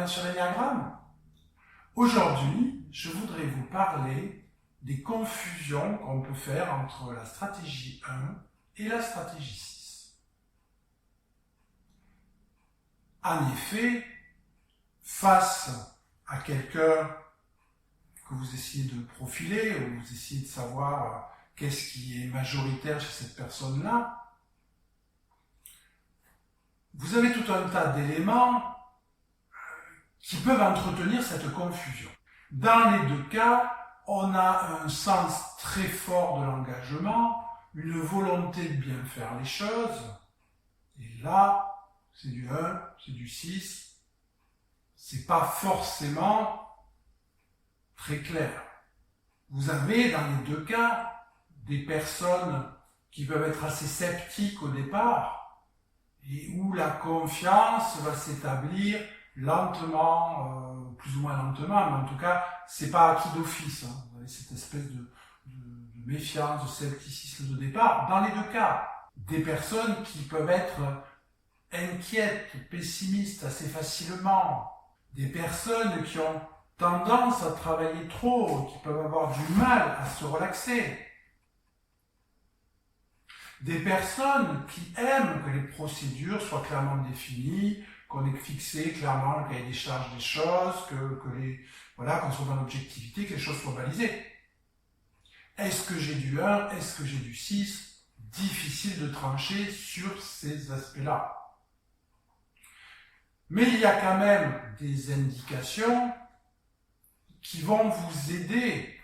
bienvenue sur l'Ennéagramme. Aujourd'hui, je voudrais vous parler des confusions qu'on peut faire entre la stratégie 1 et la stratégie 6. En effet, face à quelqu'un que vous essayez de profiler, ou vous essayez de savoir qu'est-ce qui est majoritaire chez cette personne-là, vous avez tout un tas d'éléments qui peuvent entretenir cette confusion. Dans les deux cas, on a un sens très fort de l'engagement, une volonté de bien faire les choses, et là, c'est du 1, c'est du 6, c'est pas forcément très clair. Vous avez dans les deux cas des personnes qui peuvent être assez sceptiques au départ, et où la confiance va s'établir lentement, plus ou moins lentement, mais en tout cas, c'est pas acquis d'office. Vous avez cette espèce de méfiance, de scepticisme de départ. Dans les deux cas, des personnes qui peuvent être inquiètes, pessimistes assez facilement, des personnes qui ont tendance à travailler trop, qui peuvent avoir du mal à se relaxer, des personnes qui aiment que les procédures soient clairement définies, qu'on ait fixé clairement le cahier des charges des choses, qu'on soit dans l'objectivité, que les choses soient balisées. Est-ce que j'ai du 1, est-ce que j'ai du 6? Difficile de trancher sur ces aspects-là. Mais il y a quand même des indications qui vont vous aider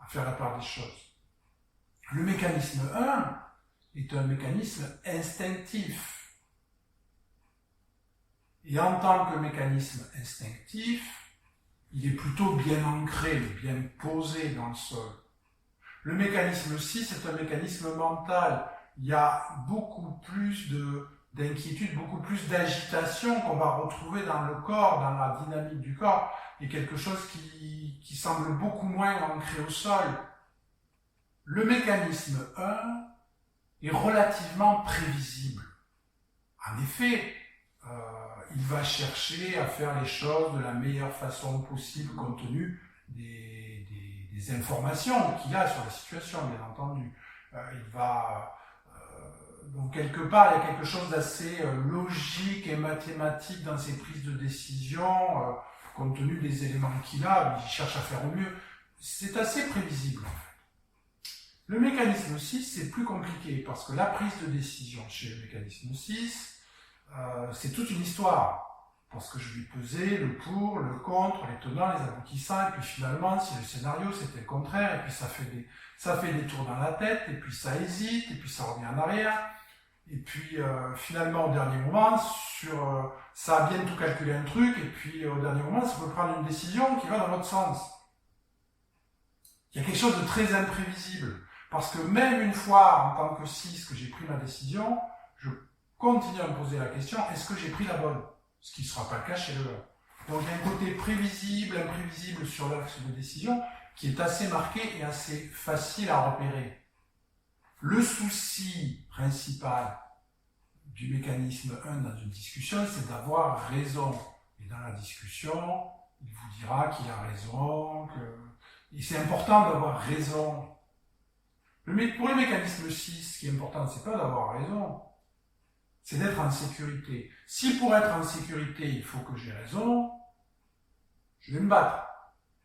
à faire la part des choses. Le mécanisme 1 est un mécanisme instinctif. Et en tant que mécanisme instinctif, il est plutôt bien ancré, bien posé dans le sol. Le mécanisme 6 est un mécanisme mental. Il y a beaucoup plus d'inquiétude, beaucoup plus d'agitation qu'on va retrouver dans le corps, dans la dynamique du corps, et quelque chose qui semble beaucoup moins ancré au sol. Le mécanisme 1 est relativement prévisible. En effet, il va chercher à faire les choses de la meilleure façon possible compte tenu des informations qu'il a sur la situation, bien entendu. Donc quelque part, il y a quelque chose d'assez logique et mathématique dans ses prises de décision, compte tenu des éléments qu'il a, il cherche à faire au mieux. C'est assez prévisible, en fait. Le mécanisme 6, c'est plus compliqué, parce que la prise de décision chez le mécanisme 6, c'est toute une histoire, parce que je vais peser le pour, le contre, les tenants, les aboutissants, et puis finalement, si le scénario c'était le contraire, et puis ça fait des tours dans la tête, et puis ça hésite, et puis ça revient en arrière, et puis finalement au dernier moment, ça a bien tout calculé un truc, et puis au dernier moment, ça peut prendre une décision qui va dans l'autre sens. Il y a quelque chose de très imprévisible, parce que même une fois, en tant que 6, que j'ai pris ma décision, je continue à me poser la question, est-ce que j'ai pris la bonne? Ce qui ne sera pas le cas chez le 1. Donc il y a un côté prévisible, imprévisible sur l'axe de décision qui est assez marqué et assez facile à repérer. Le souci principal du mécanisme 1 dans une discussion, c'est d'avoir raison. Et dans la discussion, il vous dira qu'il a raison, et c'est important d'avoir raison. Pour le mécanisme 6, ce qui est important, c'est pas d'avoir raison, c'est d'être en sécurité. Si pour être en sécurité, il faut que j'ai raison, je vais me battre.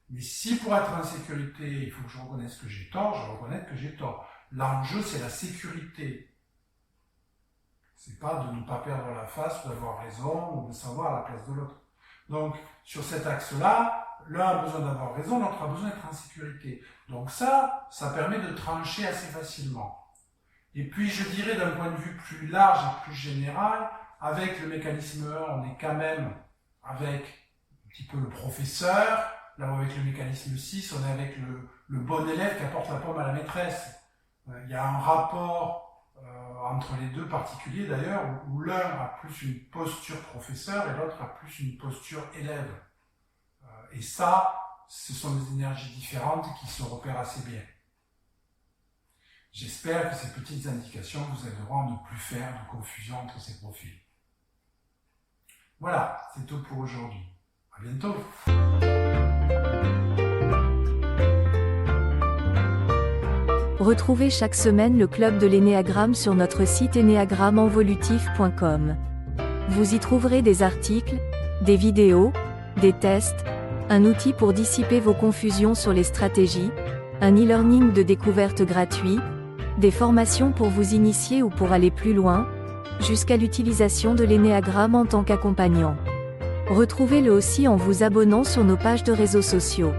Mais si pour être en sécurité, il faut que je reconnaisse que j'ai tort, je reconnais que j'ai tort. L'enjeu, c'est la sécurité. C'est pas de ne pas perdre la face, ou d'avoir raison, ou de savoir à la place de l'autre. Donc, sur cet axe-là, l'un a besoin d'avoir raison, l'autre a besoin d'être en sécurité. Donc ça permet de trancher assez facilement. Et puis, je dirais d'un point de vue plus large et plus général, avec le mécanisme 1, on est quand même avec un petit peu le professeur, là où avec le mécanisme 6, on est avec le bon élève qui apporte la pomme à la maîtresse. Il y a un rapport entre les deux particuliers d'ailleurs, où l'un a plus une posture professeur et l'autre a plus une posture élève. Et ça, ce sont des énergies différentes qui se repèrent assez bien. J'espère que ces petites indications vous aideront à ne plus faire de confusion entre ces profils. Voilà, c'est tout pour aujourd'hui. À bientôt. Retrouvez chaque semaine le Club de l'Ennéagramme sur notre site ennéagrammenvolutif.com. Vous y trouverez des articles, des vidéos, des tests, un outil pour dissiper vos confusions sur les stratégies, un e-learning de découverte gratuit, des formations pour vous initier ou pour aller plus loin, jusqu'à l'utilisation de l'Ennéagramme en tant qu'accompagnant. Retrouvez-le aussi en vous abonnant sur nos pages de réseaux sociaux.